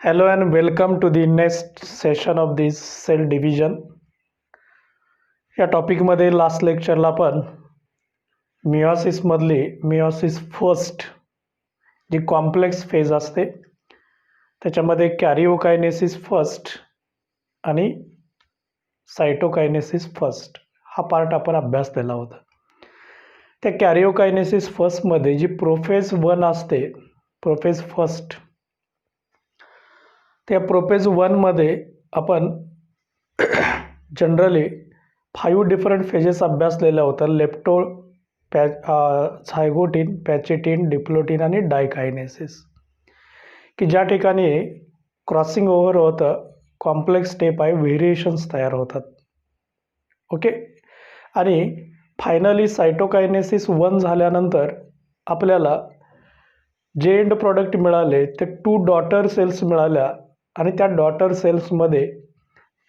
Hello and welcome to the next session of this cell division. या टॉपिकमध्ये last लेक्चरला आपण मिओसिसमधली meiosis first जी complex phase असते त्याच्यामध्ये कॅरिओकायनेसिस first आणि cytokinesis first हा part आपण अभ्यासलेला होता. त्या कॅरिओकायनेसिस फर्स्टमध्ये जी प्रोफेज 1 असते, प्रोफेज फर्स्ट, त्या प्रोफेज 1 मध्ये आपण जनरली 5 डिफरंट फेजेस अभ्यासलेल्या होत्या. लेप्टो झायगोटीन, पॅचेटिन, डिप्लोटीन आणि डायकायनेसिस, की ज्या ठिकाणी क्रॉसिंग ओव्हर होतं, कॉम्प्लेक्स स्टेप आहे, व्हेरिएशन्स तयार होतात. ओके. आणि फायनली सायटोकायनेसिस 1 झाल्यानंतर आपल्याला जे एंड प्रॉडक्ट मिळाले ते 2 डॉटर सेल्स मिळाल्या आणि त्या डॉटर सेल्समध्ये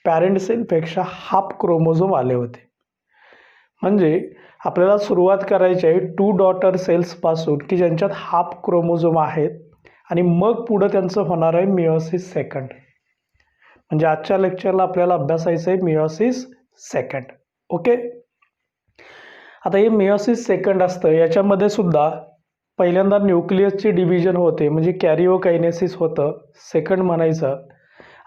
पॅरेंट सेलपेक्षा हाफ क्रोमोझोम आले होते. म्हणजे आपल्याला सुरुवात करायची आहे 2 डॉटर सेल्सपासून की ज्यांच्यात हाफ क्रोमोझोम आहेत आणि मग पुढं त्यांचं होणार आहे मिओसिस सेकंड. म्हणजे आजच्या लेक्चरला आपल्याला अभ्यासायचं आहे मिओसिस सेकंड. ओके. आता हे मिओसिस सेकंड असतं, याच्यामध्ये सुद्धा पहिल्यांदा न्यूक्लियसची डिव्हिजन होते, म्हणजे कॅरिओकायनेसिस होतं, सेकंड म्हणायचं,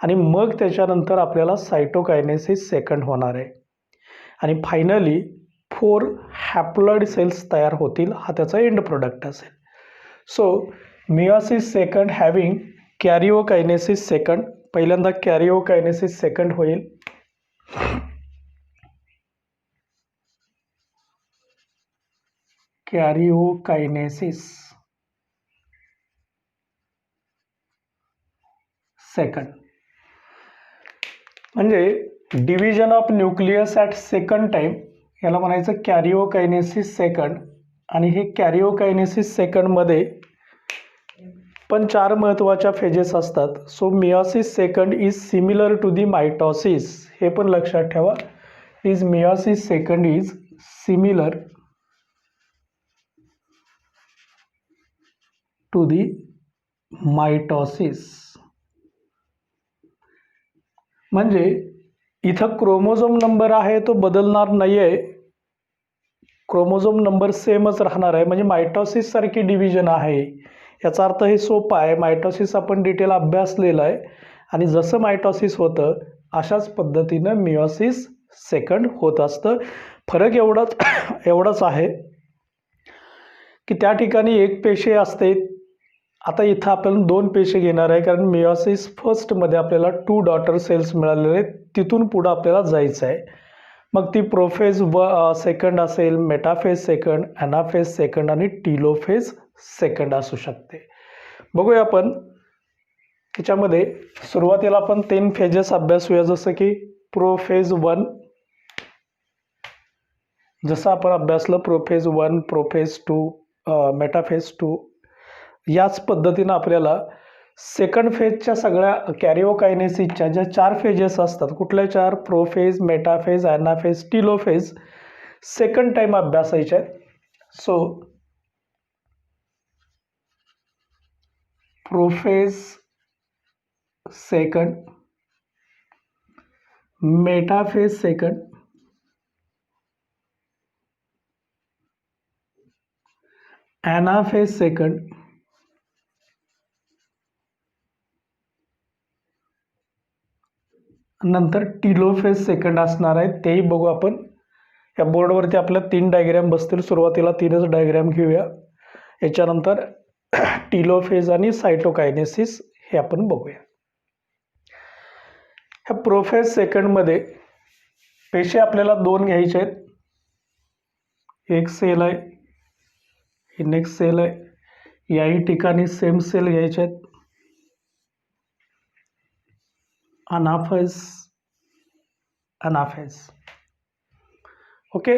आणि मग त्याच्यानंतर आपल्याला सायटोकायनेसिस सेकंड होणार आहे आणि फायनली 4 हॅप्लॉइड सेल्स तयार होतील. हा त्याचा एंड प्रोडक्ट असेल. So meiosis second having कॅरिओकायनेसिस second. पहिल्यांदा कॅरिओकायनेसिस सेकंड होईल. कॅरिओकायनेसिस सेकंड म्हणजे division of nucleus at second time, याला म्हणायचं कॅरिओकायनेसिस सेकंड. आणि हे कॅरिओकायनेसिस सेकंडमध्ये पण 4 महत्त्वाच्या फेजेस असतात. So meiosis second is similar to the mitosis. हे पण लक्षात ठेवा. Is meiosis second is similar to the mitosis. म्हणजे इथं क्रोमोझोम नंबर आहे तो बदलणार नाही आहे, क्रोमोझोम नंबर सेमच राहणार आहे. म्हणजे मायटॉसिस सारखी डिव्हिजन आहे. याचा अर्थ हे सोपं आहे. मायटॉसिस आपण डिटेल अभ्यासलेलं आहे आणि जसं मायटॉसिस होतं अशाच पद्धतीनं मिओसिस सेकंड होत असतं. फरक एवढाच आहे की त्या ठिकाणी एक पेशी असते. आता इथं आपण 2 पेशी घेणार आहे, कारण मिओसिस फर्स्टमध्ये आपल्याला 2 डॉटर सेल्स मिळालेले आहेत. तिथून पुढं आपल्याला जायचं आहे. मग ती प्रोफेज सेकंड असेल, मेटाफेज सेकंड, ॲनाफेज सेकंड आणि टीलोफेज सेकंड असू शकते. बघूया आपण त्याच्यामध्ये. सुरुवातीला आपण 3 फेजेस अभ्यासूया, जसं की प्रोफेज 1. जसं आपण अभ्यासलं प्रोफेज 1, प्रोफेज 2, मेटाफेज 2, याच पद्धतीनं आपल्याला सेकंड फेजच्या सगळ्या कॅरिओकायनेसिसच्या ज्या 4 फेजेस असतात, कुठल्या 4? Prophase, metaphase, anaphase, telophase, second time अभ्यासायचे आहेत. So prophase second, metaphase second, anaphase second, नंतर टीलोफेज सेकंड असणार आहे. तेही बघू आपण. या बोर्डवरती आपल्या 3 डायग्रॅम बसतील. सुरुवातीला 3च डायग्रॅम घेऊया. याच्यानंतर टीलोफेज आणि सायटोकायनेसिस हे आपण बघूया. ह्या प्रोफेज सेकंडमध्ये पेशी आपल्याला 2 घ्यायचे आहेत. एक सेल आहे, ही नेक्स्ट सेल आहे. याही ठिकाणी सेम सेल घ्यायचे आहेत. अनाफेज, अनाफेज. ओके.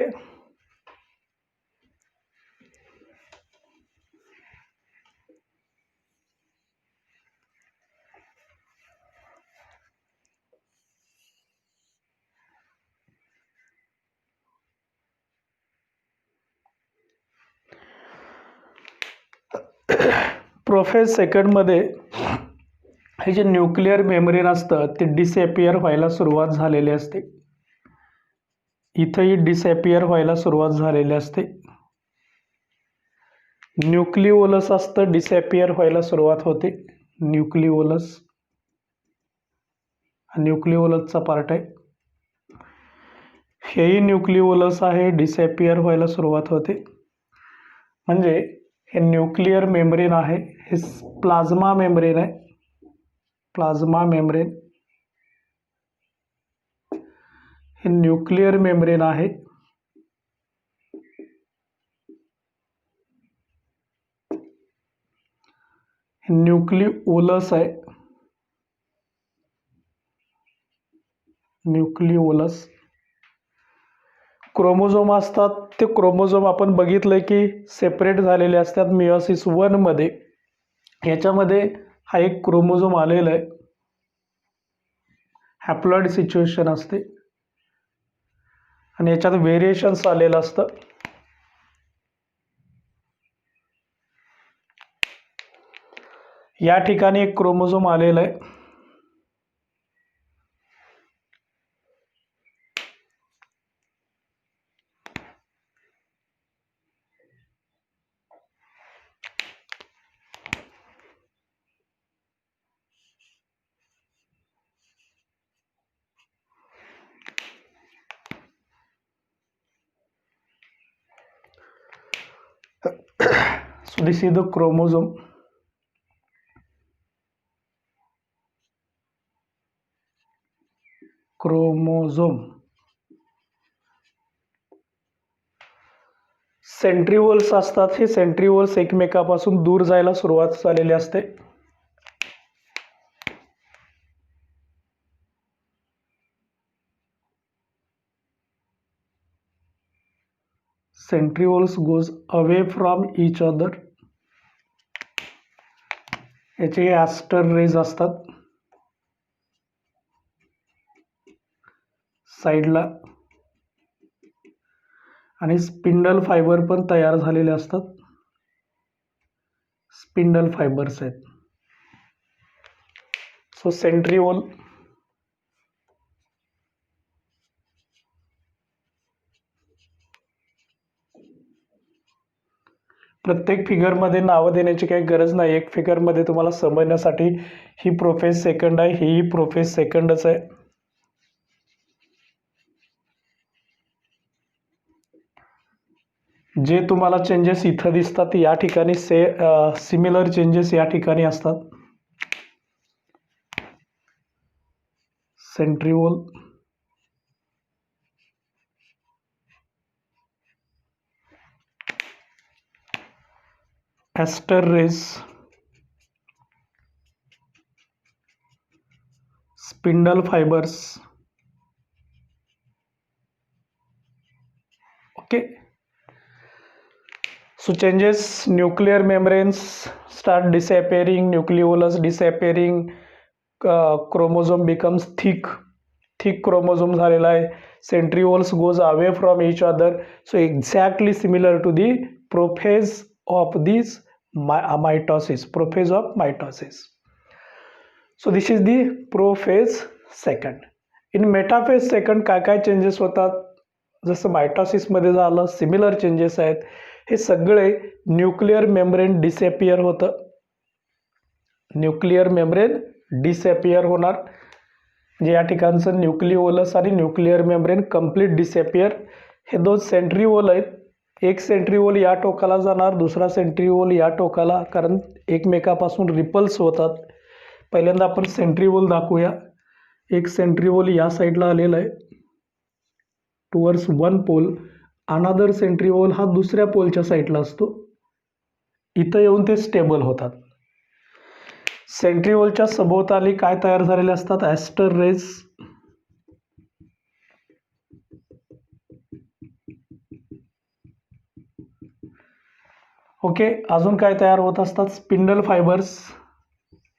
प्रोफेज सेकंडमध्ये हे जे न्यूक्लिअर मेम्ब्रेन असतं ते डिसॅपियर व्हायला सुरुवात झालेली असते. इथंही डिसॅपियर व्हायला सुरुवात झालेली असते. न्यूक्लिओलस असतं, डिसॅपियर व्हायला सुरुवात होते. न्यूक्लिओलस, न्यूक्लिओलसचा पार्ट आहे. हेही न्यूक्लिओलस आहे, डिसॅपियर व्हायला सुरुवात होते. म्हणजे हे न्यूक्लिअर मेम्ब्रेन आहे, हे प्लाझ्मा मेम्ब्रेन आहे. प्लाझ्मा मेम्ब्रेन हे न्यूक्लिअर मेम्ब्रेन आहे. हे न्यूक्लिओलस आहे. न्यूक्लिओलस. क्रोमोझोम असतात, ते क्रोमोझोम आपण बघितलं की सेपरेट झालेले असतात मियोसिस 1 मध्ये. याच्यामध्ये हा एक क्रोमोझोम आलेला आहे, हॅप्लॉइड सिच्युएशन असते आणि याच्यात व्हेरिएशन्स आलेलं असतं. या ठिकाणी एक क्रोमोझोम आलेला आहे. So this is the chromosome. Chromosome. Centrioles असतात, हे सेंट्रिओल्स एकमेकापासून दूर जायला सुरुवात झालेली असते. Centrioles goes away from each other. याचे ॲस्टर रेज असतात साईडला आणि स्पिंडल फायबर पण तयार झालेले असतात. स्पिंडल फायबर्स आहेत. So centriole. प्रत्येक फिगरमध्ये नावं देण्याची काही गरज नाही. एक फिगरमध्ये तुम्हाला समजण्यासाठी ही प्रोफेज सेकंड आहे, ही प्रोफेज सेकंडच आहे. जे तुम्हाला चेंजेस इथं दिसतात या ठिकाणी सिमिलर चेंजेस या ठिकाणी असतात. Centriole. Aster rays. Spindle fibres. Okay. So changes, nuclear membranes start disappearing, nucleolus disappearing, chromosome becomes thick chromosome झालेला आहे. Centrioles goes away from each other. So exactly similar to the prophase of this mitosis. Prophase of mitosis. So this is the prophase second. In metaphase second काय changes होतात, जसं मायटॉसिसमध्ये झालं similar changes आहेत. हे सगळे nuclear membrane डिसॅपियर होतं. Nuclear membrane डिसॅपियर होणार, म्हणजे या ठिकाणचं न्यूक्लिओलस आणि न्यूक्लिअर मेम्ब्रेन कंप्लीट डिसॅपियर. हे दोन सेंट्रिओल आहेत. एक सेंट्रिओल या टोकाला जाणार, दुसरा सेंट्रिओल या टोकाला, कारण एकमेकापासून रिपल्स होतात. पहिल्यांदा आपण सेंट्रिओल दाखवूया. एक सेंट्रिओल या साईडला आलेला आहे टुवर्ड्स वन पोल. अनादर सेंट्रिओल हा दुसऱ्या पोलच्या साईडला असतो. इथं येऊन ते स्टेबल होतात. सेंट्रिओलच्या सभोवताली काय तयार झालेले असतात, ॲस्टर रेज. ओके. अजून काय तयार होत असतात, spindle fibres.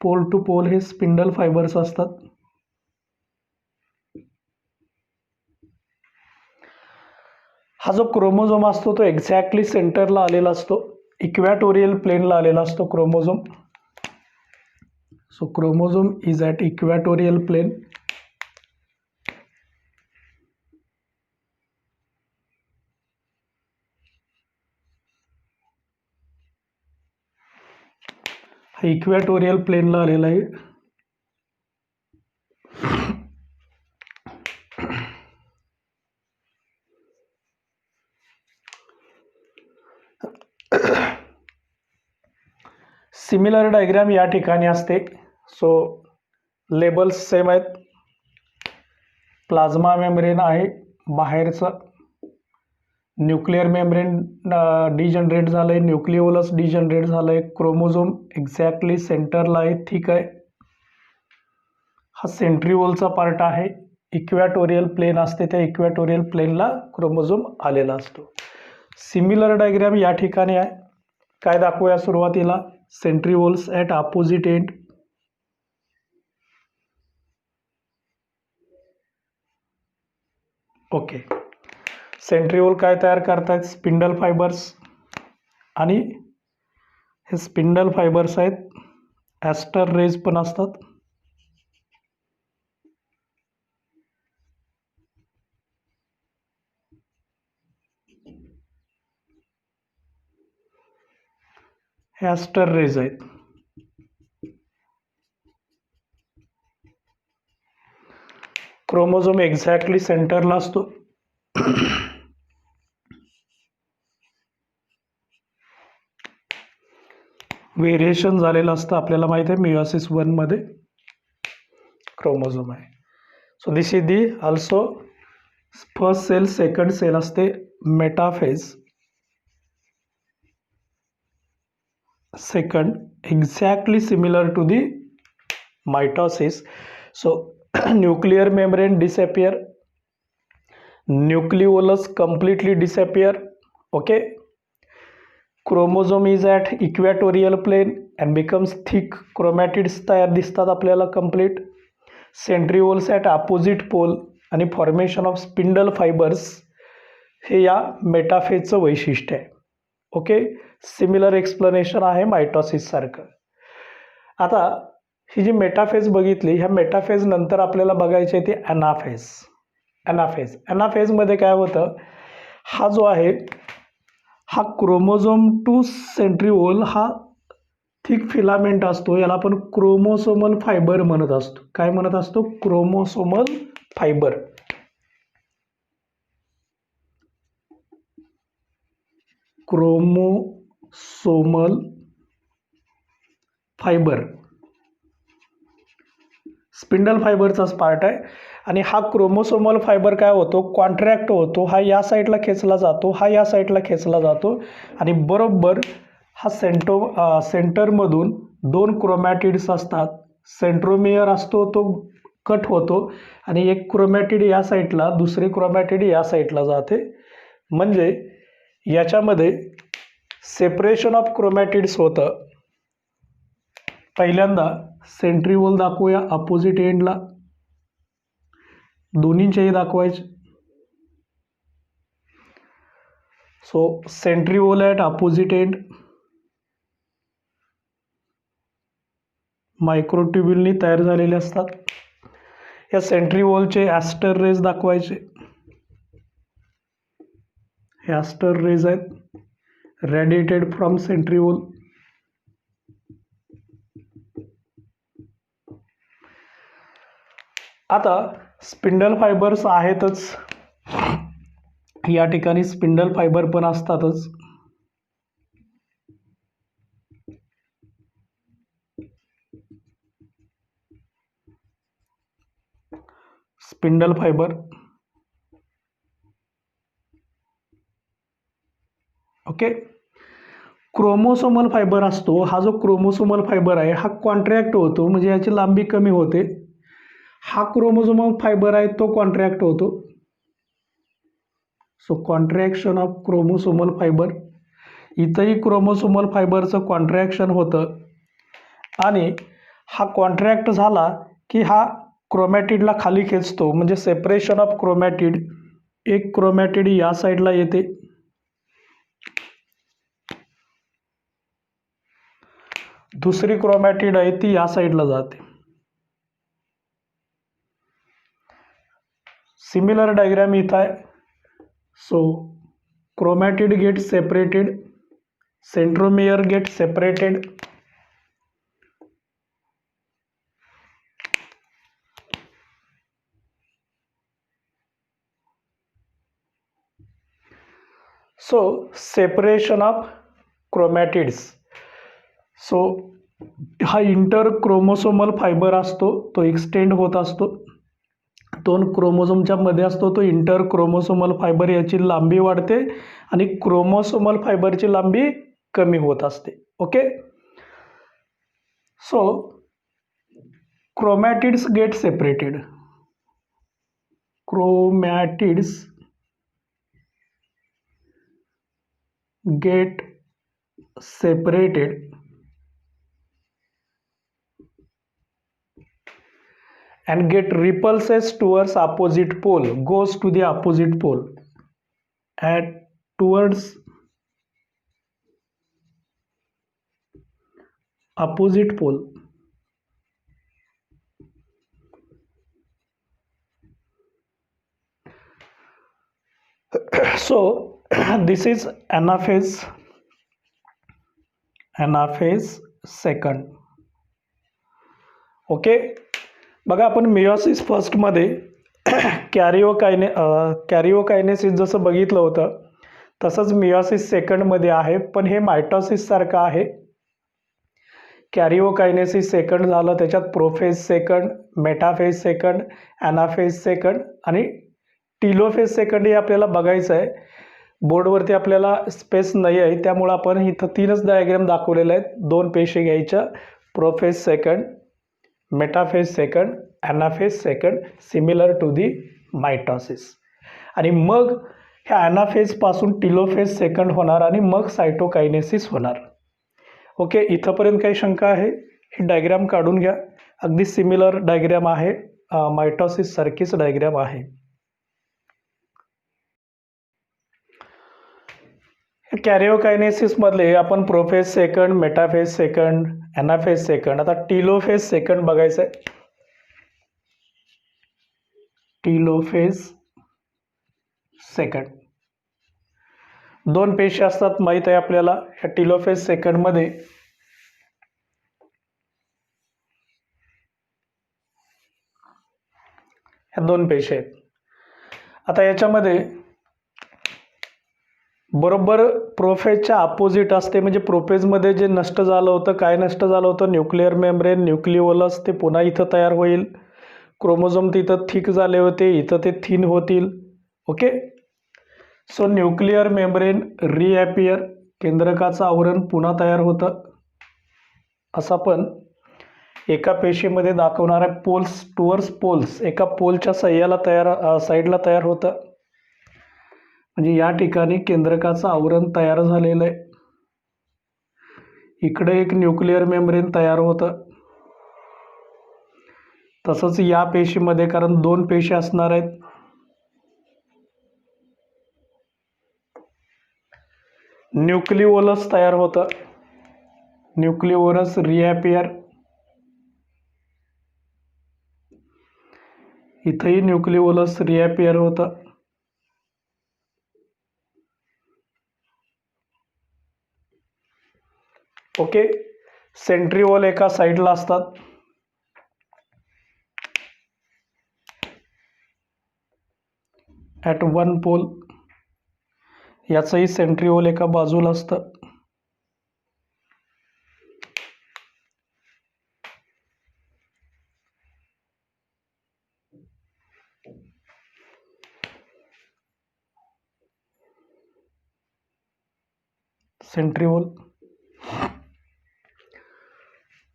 Pole to pole हे स्पिंडल फायबर्स असतात. हा जो क्रोमोझोम असतो तो एक्झॅक्टली सेंटरला आलेला असतो, इक्वॅटोरियल प्लेनला आलेला असतो chromosome. So chromosome is at equatorial plane. हा इक्वेटोरियल प्लेनला आलेला आहे. सिमिलर डायग्राम या ठिकाणी असते. सो लेबल्स सेम आहेत. प्लाझ्मा मेम्ब्रेन आहे बाहेरचं, न्यूक्लिअर मेम्ब्रेन डिजनरेट झालंय, न्यूक्लिओलस डिजनरेट झालंय, क्रोमोझोम एक्झॅक्टली सेंटरला आहे. ठीक आहे, हा सेंट्रिओलचा पार्ट आहे. इक्वेटोरियल प्लेन असते, त्या इक्वेटोरियल प्लेनला क्रोमोझोम आलेला असतो. सिमिलर डायग्राम या ठिकाणी आहे. काय दाखवूया सुरुवातीला? Centrioles at opposite end. Okay, centriole काय तयार करतायत? Spindle fibres. आणि हे स्पिंडल फायबर्स आहेत, ॲस्टर रेज पण असतात. हे ॲस्टर रेज आहेत. क्रोमोझोम एक्झॅक्टली सेंटरला असतो. व्हेरिएशन झालेलं असतं, आपल्याला माहिती आहे. मियोसिस 1 मध्ये क्रोमोझोम आहे. So this is the also first cell, second cell असते. Metaphase second, exactly similar to the mitosis. So nuclear membrane disappear, nucleolus completely disappear. Okay, chromosome is at equatorial plane and becomes thick. chromatids तयार दिसतात आपल्याला complete. Centrioles at opposite pole आणि formation of spindle fibres हे या मेटाफेजचं वैशिष्ट्य आहे. Okay, similar explanation आहे मायटोसिस सारखं. आता ही जी मेटाफेज बघितली, ह्या मेटाफेज नंतर आपल्याला बघायचे ते ॲनाफेज. ॲनाफेजमध्ये काय होतं? हा जो आहे हा क्रोमोझोम टू सेंट्रिओल हा थिक फिलामेंट असतो. याला आपण क्रोमोसोमल फायबर म्हणत असतो. काय म्हणत असतो? Chromosomal fibre. Chromosomal fibre spindle फायबरचाच पार्ट आहे. आणि हा क्रोमोसोमल फायबर काय होतो? कॉन्ट्रॅक्ट होतो. हा या साईडला खेचला जातो, हा या साईडला खेचला जातो. आणि बरोबर हा सेंटरमधून 2 क्रोमॅटिड्स असतात. सेंट्रोमियर असतो, तो कट होतो आणि एक क्रोमॅटिड या साईडला, दुसरी क्रोमॅटिड या साईडला जाते. म्हणजे याच्यामध्ये सेपरेशन ऑफ क्रोमॅटिड्स होतं. पहिल्यांदा सेंट्रिओल दाखवूया अपोजिट एंडला, दोन्हींच्याही दाखवायचे. So centriole at opposite end, मायक्रोट्युब्युलनी तयार झालेले असतात. या सेंट्रिओलचे ॲस्टर रेज दाखवायचे. हे ॲस्टर रेज आहेत, रेडिएटेड फ्रॉम सेंट्रिओल. आता स्पिंडल फायबर्स आहेतच, या ठिकाणी स्पिंडल फायबर पण असतातच. Spindle fibre. Okay, chromosomal fibre असतो. हा जो क्रोमोसोमल फायबर आहे हा कॉन्ट्रॅक्ट होतो, म्हणजे याची लांबी कमी होते. हा क्रोमोसोमल फायबर आहे तो कॉन्ट्रॅक्ट होतो. So contraction of chromosomal fibre. इथंही क्रोमोसोमल फायबरचं कॉन्ट्रॅक्शन होतं आणि हा कॉन्ट्रॅक्ट झाला की हा क्रोमॅटिडला खाली खेचतो, म्हणजे सेपरेशन ऑफ क्रोमॅटिड. एक क्रोमॅटिड या साईडला येते, दुसरी क्रोमॅटिड आहे ती या साईडला जाते. सिमिलर डायग्राम इथं आहे. So chromatid get separated, centromere get separated, so separation of chromatids. So हा इंटर क्रोमोसोमल फायबर असतो, तो एक्सटेंड होत असतो. दोन क्रोमोझोमच्या मध्ये असतो तो इंटर क्रोमोसोमल फायबर, याची लांबी वाढते आणि क्रोमोसोमल फायबरची लांबी कमी होत असते. Okay. So chromatids get separated, chromatids get separated and get repulses towards opposite pole, goes to the opposite pole and towards opposite pole. So this is anaphase second. Okay. बघा आपण मेयोसिस फर्स्टमध्ये कॅरिओकायनेसिस जसं बघितलं होतं तसंच मेयोसिस सेकंडमध्ये आहे, पण हे mitosis सारखं आहे. कॅरिओकायनेसिस सेकंड झालं, त्याच्यात prophase second, metaphase second, anaphase second आणि टिलोफेज सेकंड हे आपल्याला बघायचं आहे. बोर्डवरती आपल्याला स्पेस नाही आहे त्यामुळं आपण इथं 3च डायग्राम दाखवलेले आहेत. 2 पेशी घ्यायच्या, prophase second, metaphase second, anaphase second, similar to the mitosis. आणि मग ह्या ॲनाफेजपासून टिलोफेज सेकंड होणार आणि मग सायटोकायनेसिस होणार. ओके. इथंपर्यंत काही शंका आहे? ही डायग्राम काढून घ्या. अगदी सिमिलर डायग्राम आहे, मायटोसिस सारखीच डायग्राम आहे. कॅरिओकायनेसिस मधले आपण prophase second, metaphase second, anaphase second, आता टिलोफेज सेकंड बघायचं आहे. टिलोफेज सेकंड 2 पेशी असतात माहीत आहे आपल्याला. ह्या टिलोफेज सेकंडमध्ये ह्या 2 पेशी आहेत. आता याच्यामध्ये बरोबर प्रोफेजच्या अपोजिट असते, म्हणजे प्रोफेजमध्ये जे नष्ट झालं होतं, काय नष्ट झालं होतं? न्यूक्लिअर मेम्ब्रेन, न्यूक्लिओलस, ते पुन्हा इथं तयार होईल. क्रोमोझोम तिथं थिक झाले होते, इथं ते थिन होतील. ओके. सो न्यूक्लिअर मेम्ब्रेन रिॲपियर, केंद्रकाचं आवरण पुन्हा तयार होतं. असं पण एका पेशीमध्ये दाखवणार आहे. पोल्स टुवर्ड्स पोल्स, एका पोलच्या साईडला तयार होतं. म्हणजे या ठिकाणी केंद्रकाचं आवरण तयार झालेलं आहे. इकडे एक न्यूक्लिअर मेम्ब्रेन तयार होतं. तसंच या पेशीमध्ये, कारण 2 पेशी असणार आहेत, न्यूक्लिओलस तयार होतं. न्यूक्लिओलस रिॲपियर, इथंही न्यूक्लिओलस रिॲपियर होतं. ओके. सेंट्रिओल एका साईडला असतात. ॲट वन पोल, याचंही सेंट्रिओल एका बाजूला असतं. Centriole.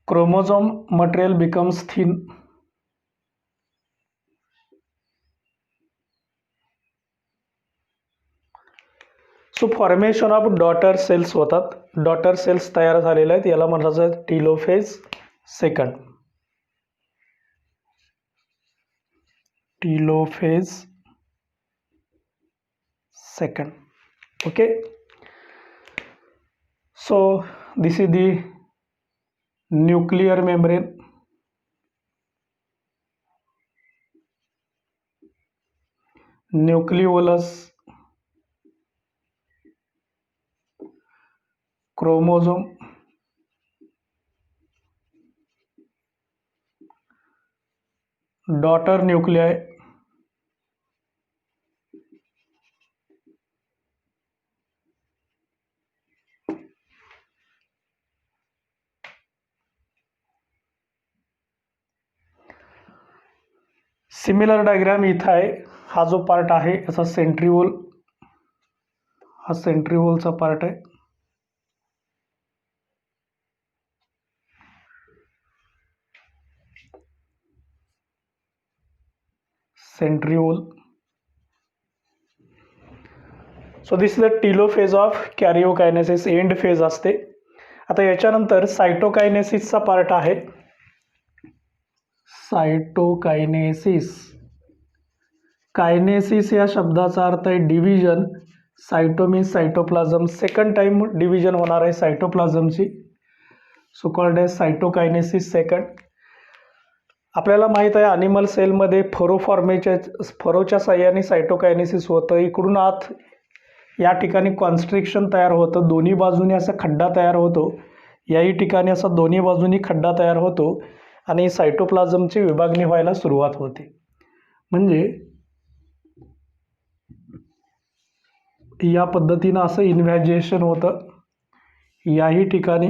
Chromosome material becomes thin. So formation of daughter cells होतात. डॉटर सेल्स तयार झालेल्या आहेत, याला म्हणायचं telophase second. Telophase second. Okay. So this is the nuclear membrane, nucleolus, chromosome, daughter nuclei, similar diagram इथं आहे. हा जो पार्ट आहे याचा सेंट्रिओल, हा सेंट्रिओलचा पार्ट आहे. Centriole. So this is the telophase of karyokinesis, end phase असते. आता याच्यानंतर सायटोकायनेसिसचा पार्ट आहे. सायटोकायनेसिस, कायनेसिस या शब्दाचा अर्थ आहे division. Cyto means cytoplasm, second time division होणार आहे सायटोप्लाझमची, so called as cytokinesis second. आपल्याला माहीत आहे अॅनिमल सेलमध्ये फरोच्या साह्याने सायटोकायनेसिस होतं. इकडून आत या ठिकाणी कॉन्स्ट्रिक्शन तयार होतं, दोन्ही बाजूने असा खड्डा तयार होतो, याही ठिकाणी असा दोन्ही बाजूनी खड्डा तयार होतो आणि सायटोप्लाझमची विभागणी व्हायला सुरुवात होते. म्हणजे या पद्धतीनं असं इन्व्हॅजेशन होतं याही ठिकाणी.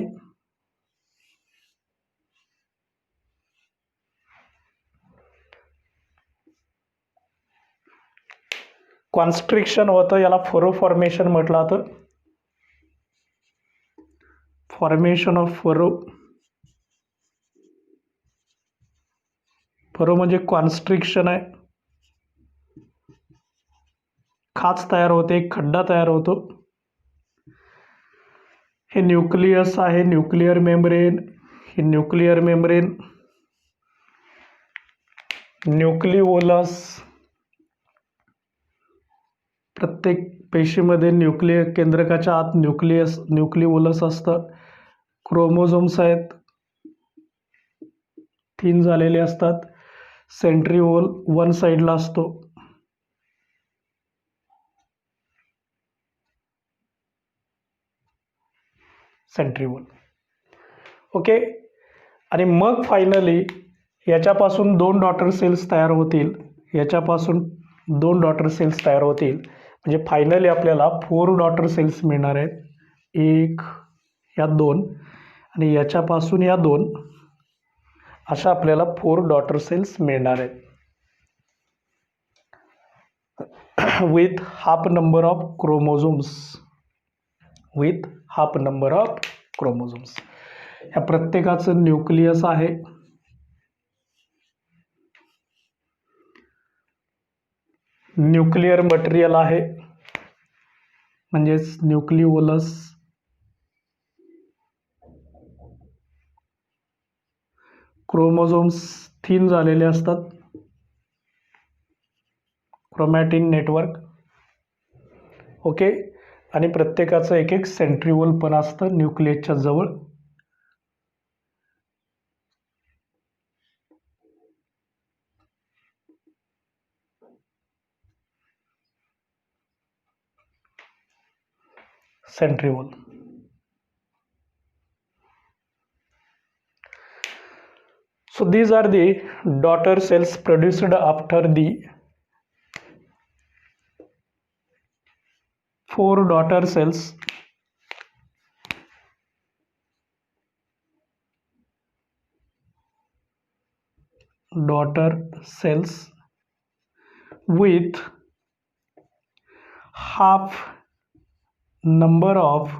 कॉन्स्ट्रिक्शन होतं, याला फरो फॉर्मेशन म्हटलं जातं. फॉर्मेशन ऑफ फरो, फरो म्हणजे कॉन्स्ट्रिक्शन आहे, खाच तयार होते, एक खड्डा तयार होतो. हे न्यूक्लियस आहे, न्यूक्लियर मेम्ब्रेन, हे न्यूक्लियर मेम्ब्रेन, न्यूक्लिओलस. प्रत्येक पेशीमध्ये केंद्रकाच्या आत न्यूक्लिओलस असतं. क्रोमोझोम्स आहेत, थिन झालेले असतात. सेंट्रिओल वन साईडला असतो. सेंट्रिओल. ओके. आणि मग फायनली याच्यापासून दोन डॉटर सेल्स तयार होतील, याच्यापासून दोन डॉटर सेल्स तयार होतील. म्हणजे फायनली आपल्याला 4 डॉटर सेल्स मिळणार आहेत. एक, या दोन, आणि याच्यापासून या दोन, अशा आपल्याला 4 डॉटर सेल्स मिळणार आहेत. With half number of chromosomes, with half number of chromosomes. या प्रत्येकाचं न्यूक्लियस आहे. न्यूक्लियर मटेरियल आहे, म्हणजेच न्यूक्लिओलस. क्रोमोझोम्स थिन झालेले असतात, क्रोमॅटिन नेटवर्क. ओके. आणि प्रत्येकाचं एक एक सेंट्रिओल पण असतं न्यूक्लियसच्या जवळ. Centriole. So these are the daughter cells produced after the 4 daughter cells with half number of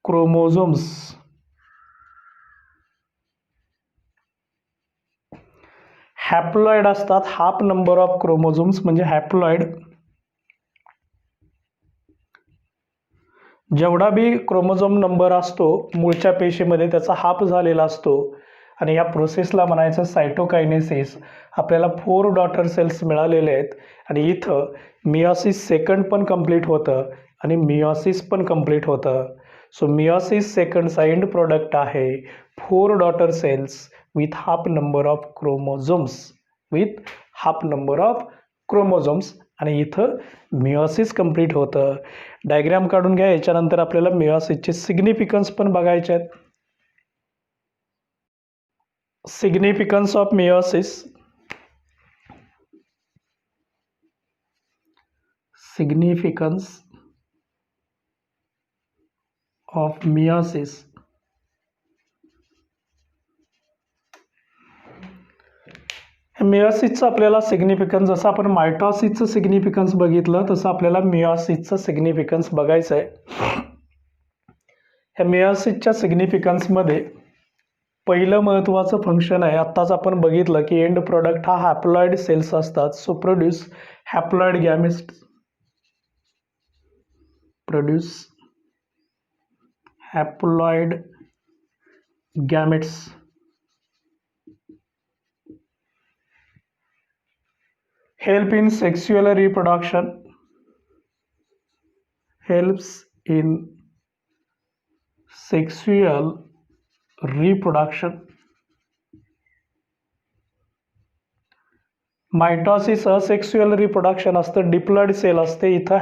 chromosomes. Haploid असतात, हाफ नंबर ऑफ क्रोमोझोम्स म्हणजे हॅप्लॉइड. जेवढा बी क्रोमोझोम नंबर असतो मूळच्या पेशीमध्ये त्याचा हाफ झालेला असतो. आणि या प्रोसेसला म्हणायचं सायटोकायनेसिस. आपल्याला 4 डॉटर सेल्स मिळालेले आहेत आणि इथं मियोसिस सेकंड पण कंप्लीट होतं आणि मियोसिस पण कंप्लीट होतं. सो मियोसिसचा एंड प्रोडक्ट आहे 4 daughter cells with half number of chromosomes आणि इथं मियोसिस कंप्लीट होतं. डायग्राम काढून घ्या. याच्यानंतर आपल्याला मियोसिसचे सिग्निफिकन्स पण बघायचे आहेत. Significance of meiosis. Significance of meiosis. मियोसिसचं आपल्याला सिग्निफिकन्स, जसं आपण मायटॉसिसचं सिग्निफिकन्स बघितलं तसं आपल्याला मियोसिसचं सिग्निफिकन्स बघायचं आहे. ह्या मियोसिसच्या सिग्निफिकन्समध्ये पहिलं महत्त्वाचं फंक्शन आहे, आत्ताच आपण बघितलं की एंड प्रोडक्ट हा हॅप्लॉइड सेल्स असतात. So produce haploid gametes. Help in sexual reproduction. Helps in sexual reproduction. Mitosis asexual reproduction असतं, डिप्लॉइड सेल असते, इथं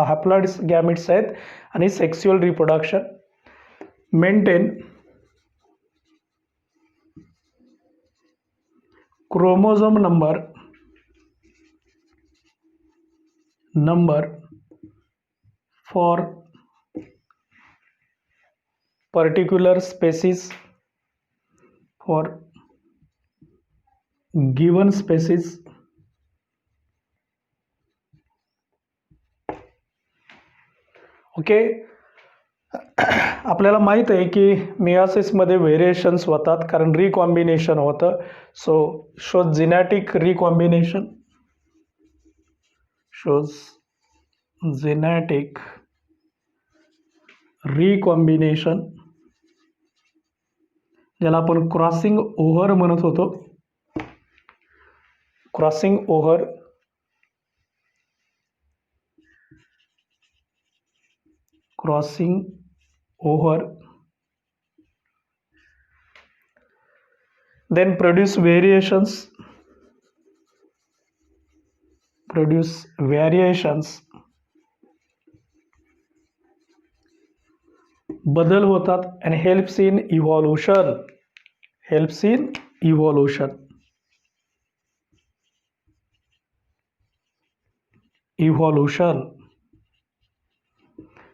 हॅप्लॉइड गॅमिट्स आहेत आणि sexual reproduction. Maintain chromosome number for particular species, for given species. Okay, आपल्याला माहित आहे की मियोसिसमध्ये व्हेरिएशन्स होतात कारण रिकॉम्बिनेशन होतं. सो शोज जेनेटिक रिकॉम्बिनेशन, ज्याला आपण क्रॉसिंग ओव्हर म्हणत होतो. Crossing over. Then produce variations. बदल होतात and helps in evolution.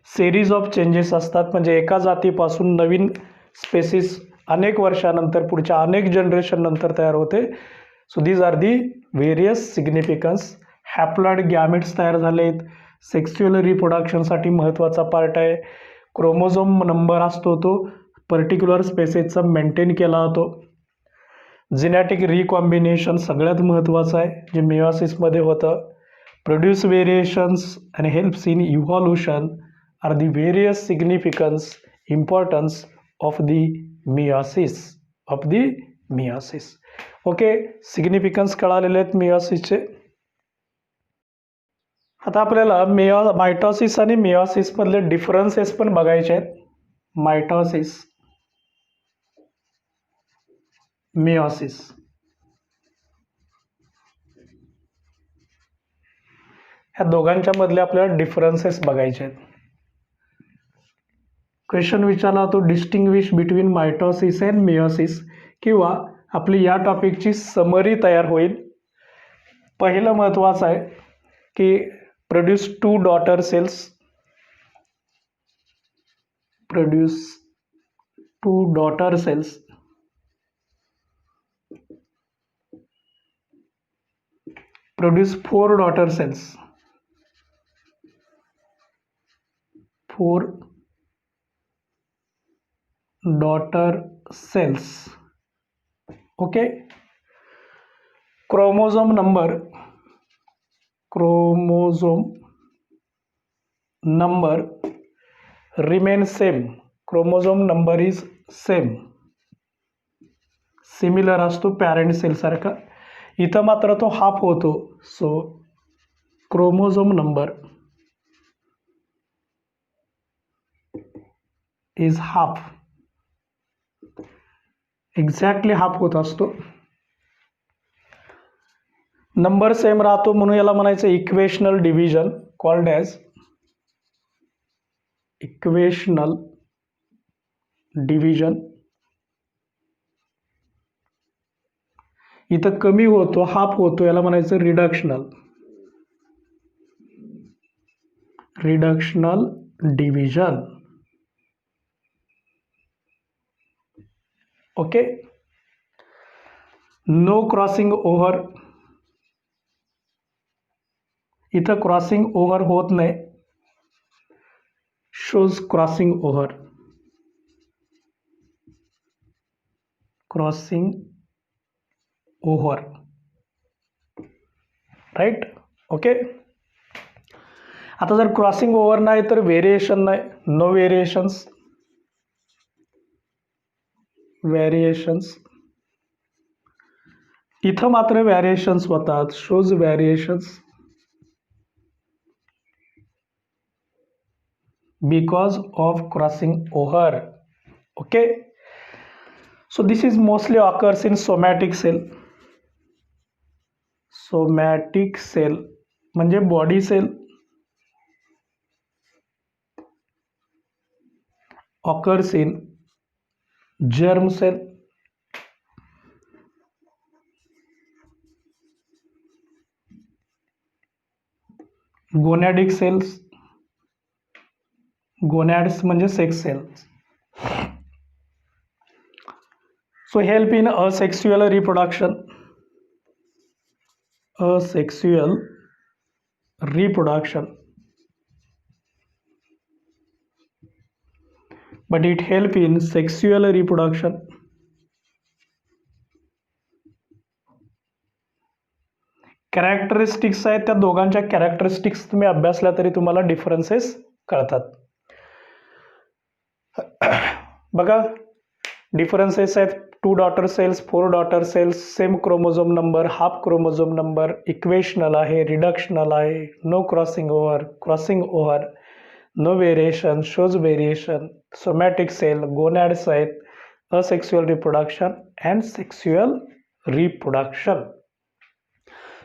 Series of changes असतात, म्हणजे एका जातीपासून नवीन स्पेसिस अनेक वर्षानंतर पुढच्या अनेक जनरेशन नंतर तयार होते. So these are the various significance. Haploid gametes तयार झालेत. सेक्स्युअल रिप्रोडक्शनसाठी महत्त्वाचा पार्ट आहे. क्रोमोझोम नंबर असतो तो पर्टिक्युलर स्पेसिसचा मेंटेन केला जातो. जेनेटिक रिकॉम्बिनेशन सगळ्यात महत्त्वाचं आहे जे मियोसिसमध्ये होतं. Produce variations and helps in evolution are the various significance importance of the meiosis. Okay, significance कळालेले आहेत मियोसिसचे. आता आपल्याला मायटॉसिस आणि मियोसिस मधले डिफरन्सेस पण बघायचे आहेत. Mitosis, meiosis. ह्या दोघांच्या मधले आपल्याला डिफरन्सेस बघायचे आहेत. क्वेश्चन विचारला तो distinguish between mitosis and meiosis, किंवा आपली या टॉपिकची समरी तयार होईल. पहिलं महत्त्वाचं आहे की produce two daughter cells. Produce 4 daughter cells. 4 daughter cells. Okay. Chromosome number remains same. Chromosome number is same. Similar असतो पॅरेंट सेल सारखा. इथं मात्र तो हाफ होतो. So chromosome number is half. Exactly half होत असतो. नंबर सेम राहतो म्हणून याला म्हणायचं equational division, called as equational division. इथं कमी होतो, हाफ होतो, याला म्हणायचं reductional division. Okay. No crossing over, इथं क्रॉसिंग ओव्हर होत नाही, shows crossing over. Crossing over, right. Okay. आता जर क्रॉसिंग ओव्हर नाही तर व्हेरिएशन नाही, नो व्हेरिएशन्स. इथं मात्र व्हेरिएशन्स होतात, shows variations because of crossing over. Okay, so this is mostly occurs in somatic cell. Somatic cell म्हणजे body cell, occurs in germ cell, gonadic cells, gonads म्हणजे sex cells. So help in asexual reproduction. Asexual reproduction, but it help in sexual reproduction. Characteristics आहेत, त्या दोघांच्या characteristics तुम्ही अभ्यासल्या तरी तुम्हाला differences कळतात. बघा डिफरन्सेस आहेत, 2 daughter cells, 4 daughter cells, same chromosome number, half chromosome number, equational आहे, रिडक्शनल आहे, no crossing over, crossing over, no variation, shows variation, somatic cell, gonads आहेत, asexual reproduction and sexual reproduction.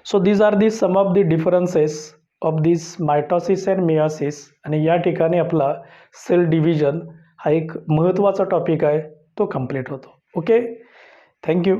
So these are the some of the differences of this mitosis and meiosis. आणि या ठिकाणी आपला sale division हा एक महत्त्वाचा topic आहे, तो कंप्लीट होतो. Okay, thank you.